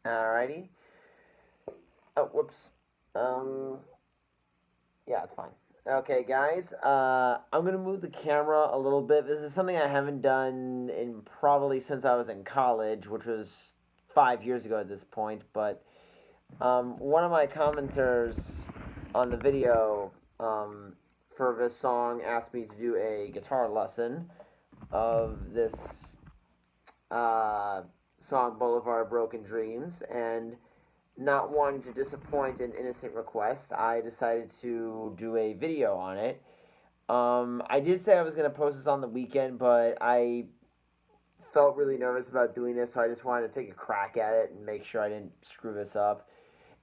Alrighty. Oh, whoops. Um, yeah, it's fine. Okay, guys. I'm gonna move the camera a little bit. This is something I haven't done in probably since I was in college, which was 5 years ago at this point. But one of my commenters on the video for this song asked me to do a guitar lesson of this uh, song "Boulevard Broken Dreams," and not wanting to disappoint an innocent request, I decided to do a video on it. I did say I was going to post this on the weekend, but I felt really nervous about doing this, so I just wanted to take a crack at it and make sure I didn't screw this up.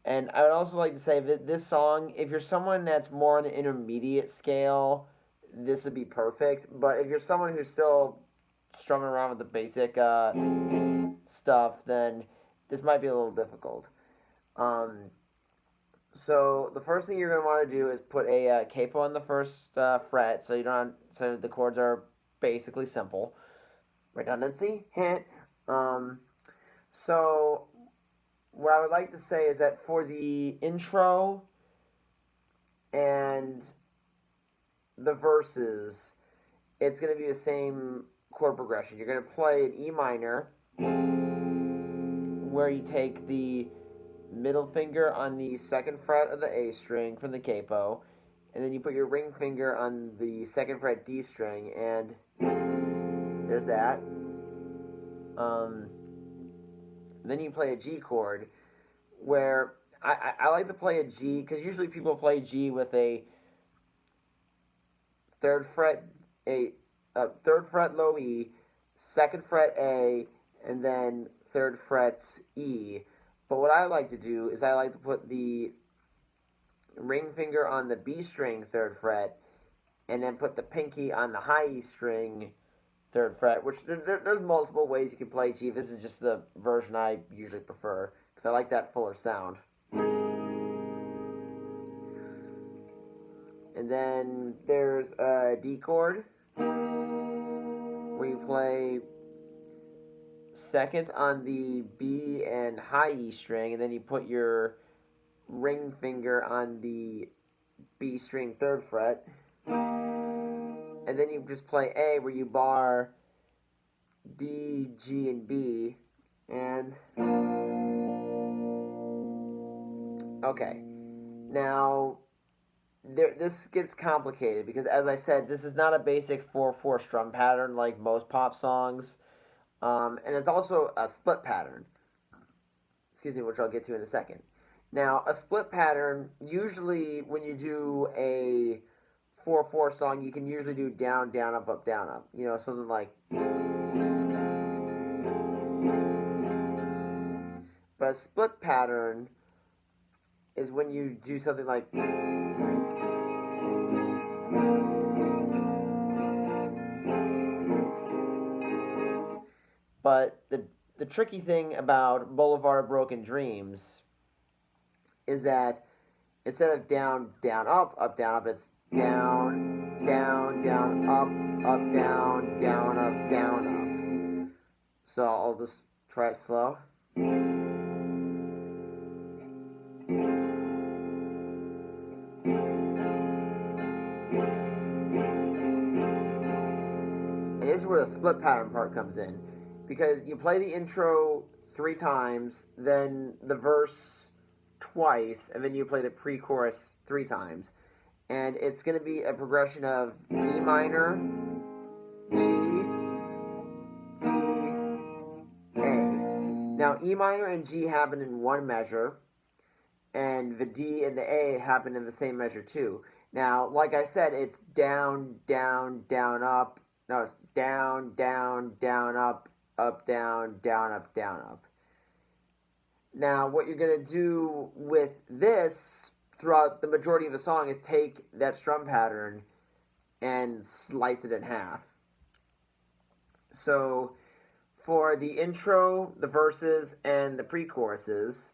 And I would also like to say that this song, if you're someone that's more on the intermediate scale, this would be perfect. But if you're someone who's still strumming around with the basic stuff, then this might be a little difficult. Um, so the first thing you're gonna want to do is put a capo on the first fret, so you don't. So the chords are basically simple. Redundancy, hint. Um, so what I would like to say is that for the intro and the verses, it's gonna be the same chord progression. You're gonna play an E minor, where you take the middle finger on the second fret of the A string from the capo, and then you put your ring finger on the second fret D string, and there's that. Um, then you play a G chord, where I like to play a G, because usually people play G with a third fret, a third fret low E, second fret A, and then third frets E. But what I like to do is I like to put the ring finger on the B string third fret, and then put the pinky on the high E string third fret, which there's multiple ways you can play G. This is just the version I usually prefer, because I like that fuller sound. And then there's a D chord, where you play second on the B and high E string, and then you put your ring finger on the B string third fret, and then you just play A, where you bar D, G, and B, and okay. Now this gets complicated because, as I said, this is not a basic 4/4 strum pattern like most pop songs, and it's also a split pattern. Excuse me, which I'll get to in a second. Now, a split pattern, usually when you do a 4/4 song, you can usually do down, down, up, up, down, up. You know, something like. But a split pattern is when you do something like. But the tricky thing about Boulevard Broken Dreams is that instead of down, down, up, down, up, it's down, down, down, up, down, up, down, up. So I'll just try it slow. And this is where the split pattern part comes in. Because you play the intro 3 times, then the verse twice, and then you play the pre-chorus 3 times. And it's going to be a progression of E minor, G, E, A. Now, E minor and G happen in one measure, and the D and the A happen in the same measure too. Now, like I said, it's down, down, down, up. No, it's down, down, down, up, down, down, up, down, up. Now, what you're going to do with this throughout the majority of the song is take that strum pattern and slice it in half. So, for the intro, the verses, and the pre-choruses,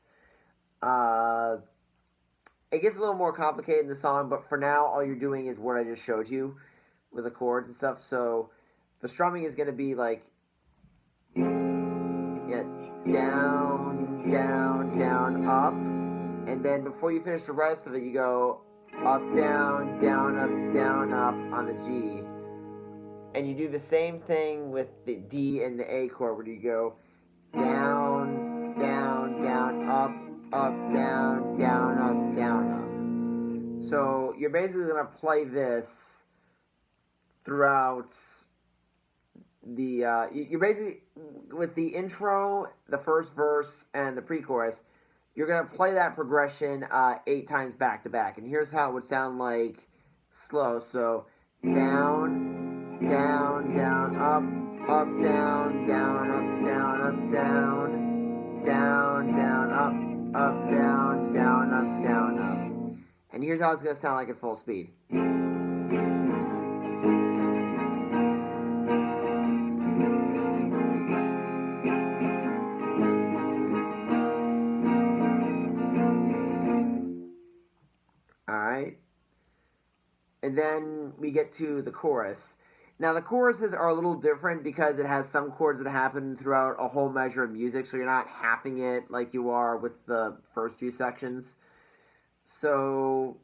it gets a little more complicated in the song, but for now, all you're doing is what I just showed you with the chords and stuff. So, the strumming is going to be like, yeah, down, down, down, up. And then before you finish the rest of it, you go up, down, down, up on the G. And you do the same thing with the D and the A chord, where you go down, down, down, up, down, down, up, down, up. So you're basically going to play this throughout the, you're basically, with the intro, the first verse, and the pre-chorus, you're going to play that progression 8 times back to back. And here's how it would sound like slow. So down, down, down, up, down, down, up, down, up, down, down, down, up, down, down, up, down, up. And here's how it's going to sound like at full speed. Alright? And then we get to the chorus. Now, the choruses are a little different because it has some chords that happen throughout a whole measure of music, so you're not halving it like you are with the first few sections. So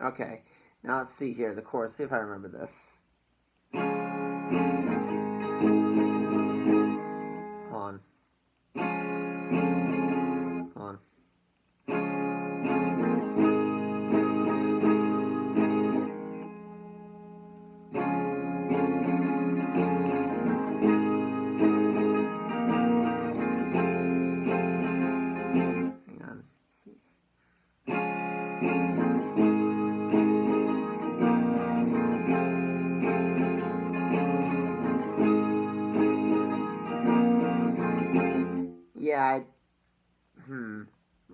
okay, now let's see here, the chorus, see if I remember this. Hold on. Hang on. Yeah,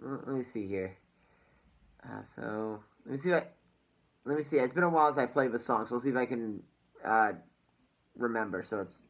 let me see here. So let me see if let me see. It's been a while since I played the song, so let's see if I can remember. So it's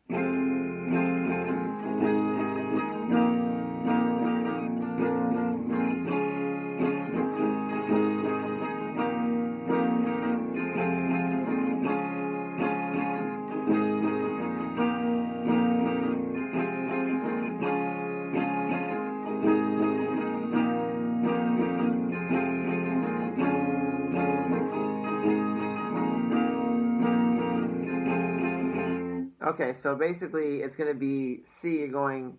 okay, so basically it's going to be C, you're going.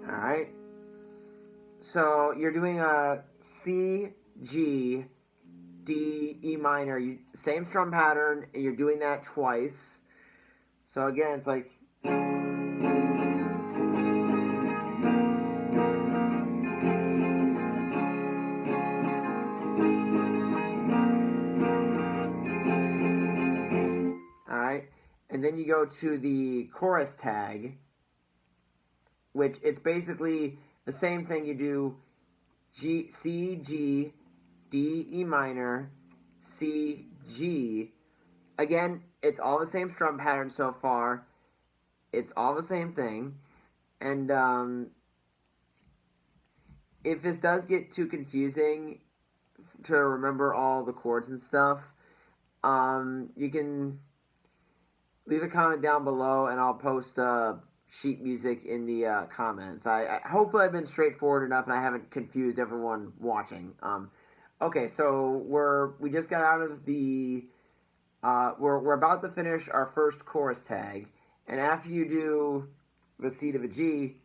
Alright. So you're doing a C, G, D, E minor, same strum pattern, and you're doing that twice. So again, it's like. Alright, and then you go to the chorus tag, which it's basically the same thing. You do G, C, G, D, E minor, C, G. Again, it's all the same strum pattern so far. It's all the same thing. And if this does get too confusing to remember all the chords and stuff, you can leave a comment down below and I'll post sheet music in the comments. I hopefully I've been straightforward enough and I haven't confused everyone watching. Okay, so we just got out of the we're about to finish our first chorus tag, and after you do the C to the G,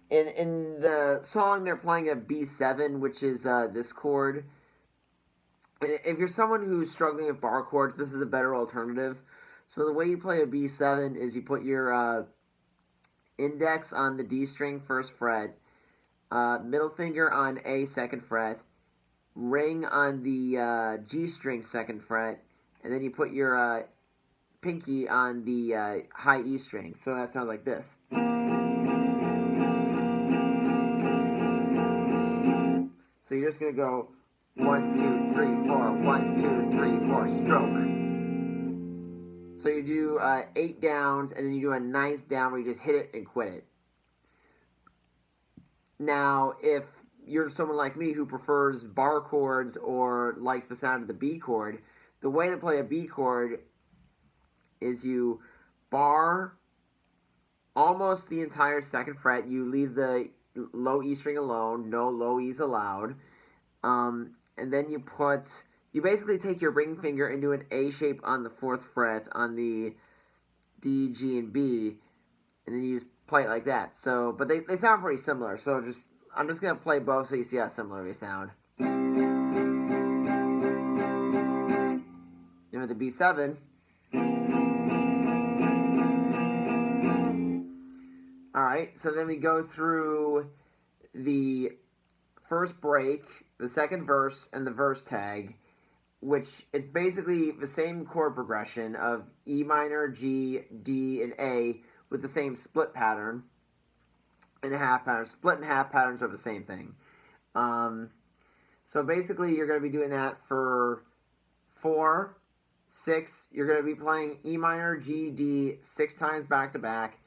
in the song they're playing a B7, which is this chord. If you're someone who's struggling with bar chords, this is a better alternative. So the way you play a B7 is you put your index on the D string first fret, middle finger on A, 2nd fret, ring on the G string, 2nd fret, and then you put your pinky on the high E string. So that sounds like this. So you're just going to go 1, 2, 3, 4, 1, 2, 3, 4, stroke. So you do 8 downs, and then you do a 9th down where you just hit it and quit it. Now, if you're someone like me who prefers bar chords or likes the sound of the B chord, the way to play a B chord is you bar almost the entire 2nd fret. You leave the low E string alone, no low E's allowed. And then you basically take your ring finger and do an A shape on the 4th fret on the D, G, and B, and then you just play it like that. So, but they sound pretty similar. So I'm just gonna play both so you see how similar they sound. Then with the B7. Alright, so then we go through the first break, the 2nd verse, and the verse tag, which it's basically the same chord progression of E minor, G, D, and A with the same split pattern and a half pattern. Split and half patterns are the same thing. So basically you're going to be doing that for 4, 6. You're going to be playing E minor, G, D 6 times back to back.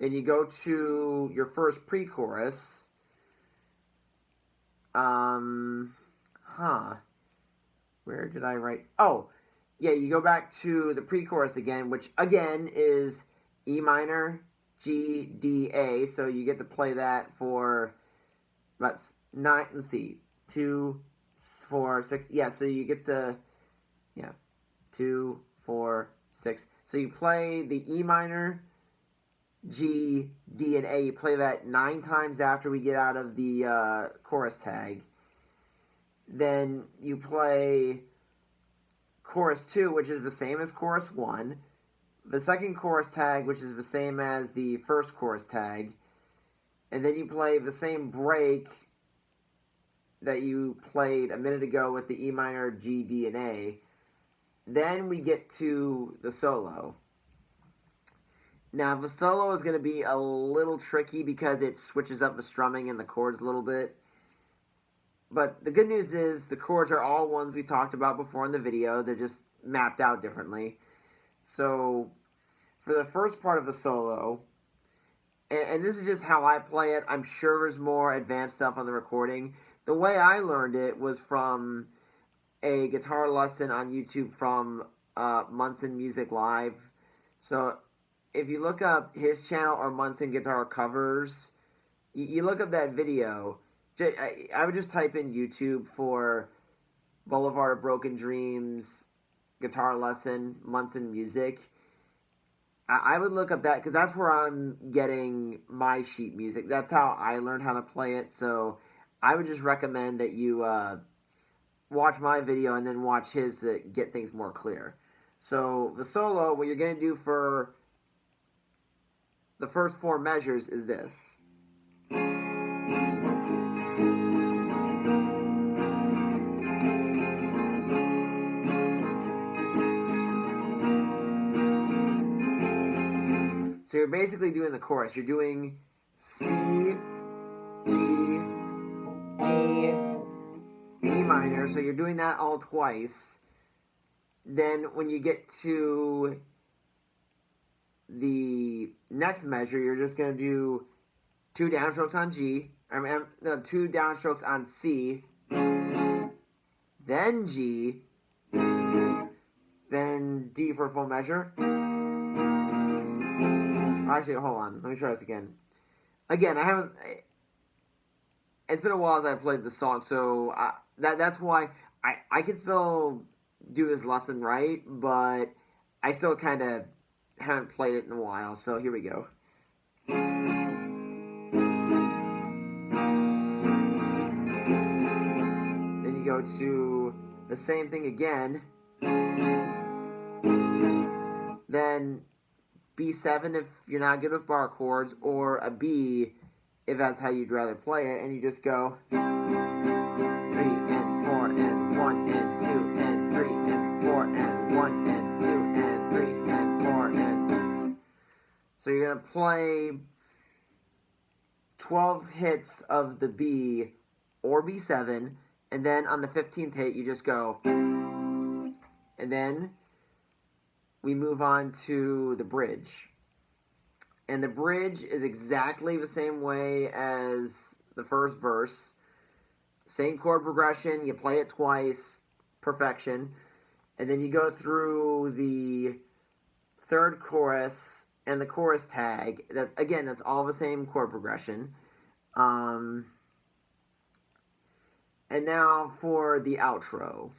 Then you go to your first pre-chorus. Where did I write? Oh, yeah, you go back to the pre-chorus again, which again is E minor, G, D, A. So you get to play that for about 9, let's see, 2, 4, 6. Yeah, so you get to, 2, 4, 6. So you play the E minor, G, D, and A. You play that 9 times after we get out of the chorus tag. Then you play chorus 2, which is the same as chorus 1. The 2nd chorus tag, which is the same as the 1st chorus tag. And then you play the same break that you played a minute ago with the E minor, G, D, and A. Then we get to the solo. Now, the solo is going to be a little tricky because it switches up the strumming and the chords a little bit. But the good news is the chords are all ones we talked about before in the video. They're just mapped out differently. So, for the first part of the solo, and this is just how I play it. I'm sure there's more advanced stuff on the recording. The way I learned it was from a guitar lesson on YouTube from Munson Music Live. So, if you look up his channel or Munson Guitar Covers, you look up that video. I would just type in YouTube for Boulevard of Broken Dreams guitar lesson, Munson Music. I would look up that because that's where I'm getting my sheet music. That's how I learned how to play it. So I would just recommend that you watch my video and then watch his to get things more clear. So the solo, what you're going to do for the first 4 measures is this. So you're basically doing the chorus. You're doing C, G, A, E minor. So you're doing that all twice. Then when you get to the next measure, you're just going to do 2 downstrokes on G. 2 downstrokes on C. Then G. Then D for a full measure. Actually, hold on. Let me try this again. Again, I haven't... It's been a while since I played the song, so that's why I can still do this lesson right, but I still kind of haven't played it in a while, so here we go. Then you go to the same thing again. Then B7 if you're not good with bar chords, or a B if that's how you'd rather play it, and you just go 3 and 4 and 1 and 2 and 3 and 4 and 1 and 2 and 3 and 4 and... So you're going to play 12 hits of the B or B7, and then on the 15th hit you just go, and then we move on to the bridge. And the bridge is exactly the same way as the first verse. Same chord progression, you play it twice, perfection. And then you go through the third chorus and the chorus tag. Again, that's all the same chord progression. And now for the outro.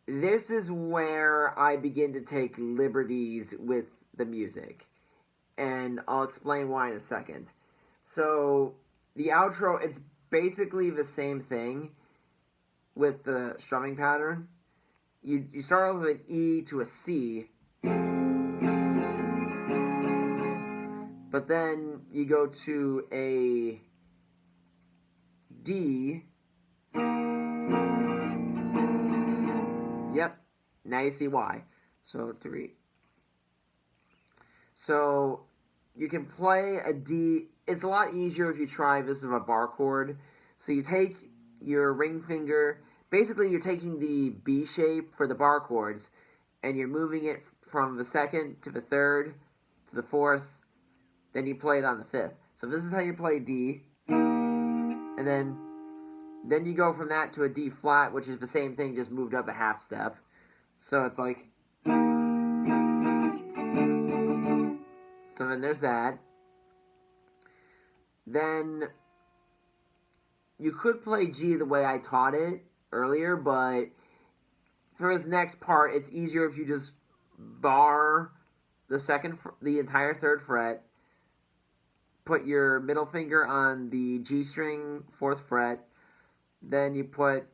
This is where I begin to take liberties with the music. And I'll explain why in a second. So, the outro, it's basically the same thing with the strumming pattern. You start off with an E to a C, but then you go to a D. Yep, now you see why. So, 3. So, you can play a D. It's a lot easier if you try this with a bar chord. So you take your ring finger. Basically, you're taking the B shape for the bar chords, and you're moving it from the 2nd to the 3rd to the 4th. Then you play it on the 5th. So this is how you play D. And then you go from that to a D flat, which is the same thing, just moved up a half step. So it's like... So then there's that. Then you could play G the way I taught it earlier, but for this next part, it's easier if you just bar the entire 3rd fret, put your middle finger on the G string 4th fret, then you put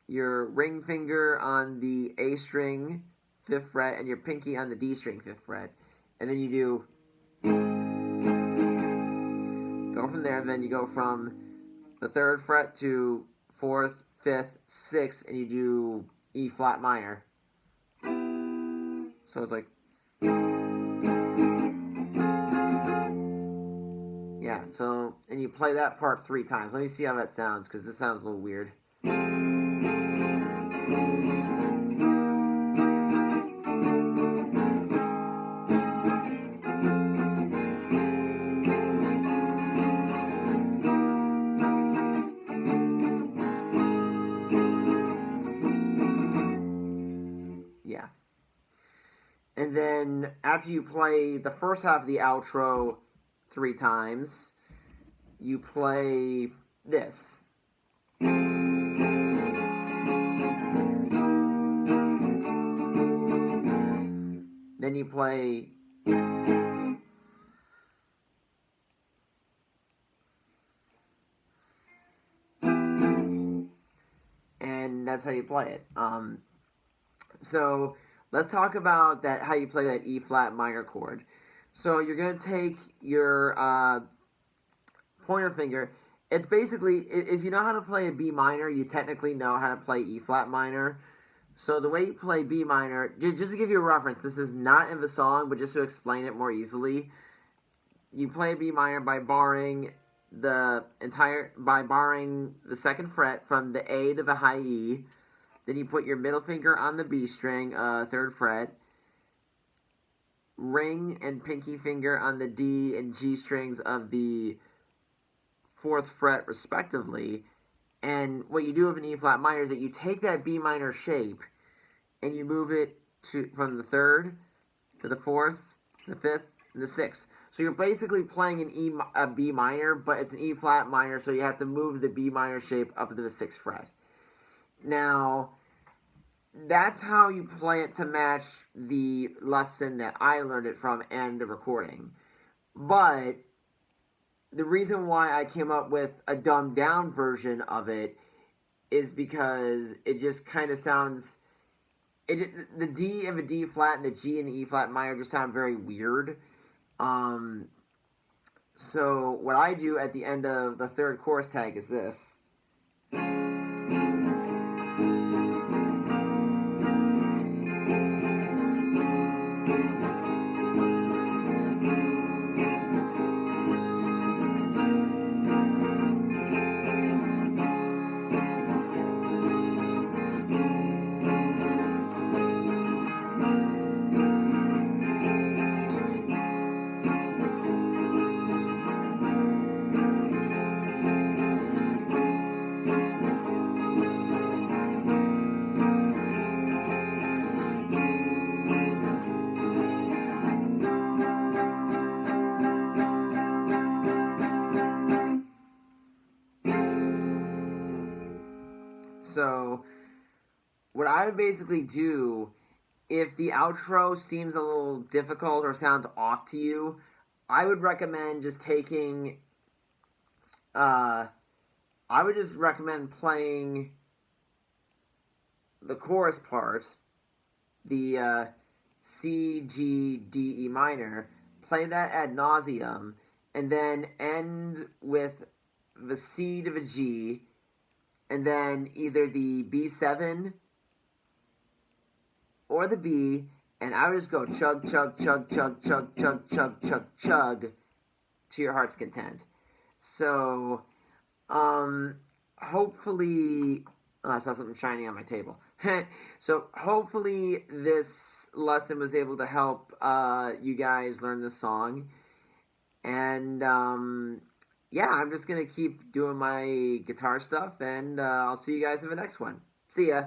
your ring finger on the A string 5th fret, and your pinky on the D string 5th fret, and then you do... Go from there, then you go from the 3rd fret to 4th, 5th, 6th, and you do E flat minor. So it's like... Yeah, so... And you play that part 3 times. Let me see how that sounds, because this sounds a little weird. And then, after you play the first half of the outro 3 times, you play this. Then you play... And that's how you play it. So... Let's talk about that. How you play that E flat minor chord. So you're gonna take your pointer finger. It's basically, if you know how to play a B minor, you technically know how to play E flat minor. So the way you play B minor, just to give you a reference, this is not in the song, but just to explain it more easily, you play B minor by barring the 2nd fret from the A to the high E. Then you put your middle finger on the B string, 3rd fret, ring and pinky finger on the D and G strings of the 4th fret, respectively. And what you do with an E flat minor is that you take that B minor shape and you move it from the 3rd to the 4th, to the 5th, and the 6th. So you're basically playing a B minor, but it's an E flat minor, so you have to move the B minor shape up to the 6th fret. Now, that's how you play it to match the lesson that I learned it from and the recording. But the reason why I came up with a dumbed down version of it is because it just kind of sounds... the D and the D flat and the G and the E flat minor just sound very weird. So what I do at the end of the third chorus tag is this. So what I would basically do, if the outro seems a little difficult or sounds off to you, I would recommend just taking. I would just recommend playing the chorus part, the C, G, D, E minor. Play that ad nauseum, and then end with the C to the G, and then either the B7 or the B, and I would just go chug, chug, chug, chug, chug, chug, chug, chug, chug to your heart's content. So, hopefully, I saw something shiny on my table. So, hopefully, this lesson was able to help you guys learn this song. And, yeah, I'm just going to keep doing my guitar stuff, and I'll see you guys in the next one. See ya.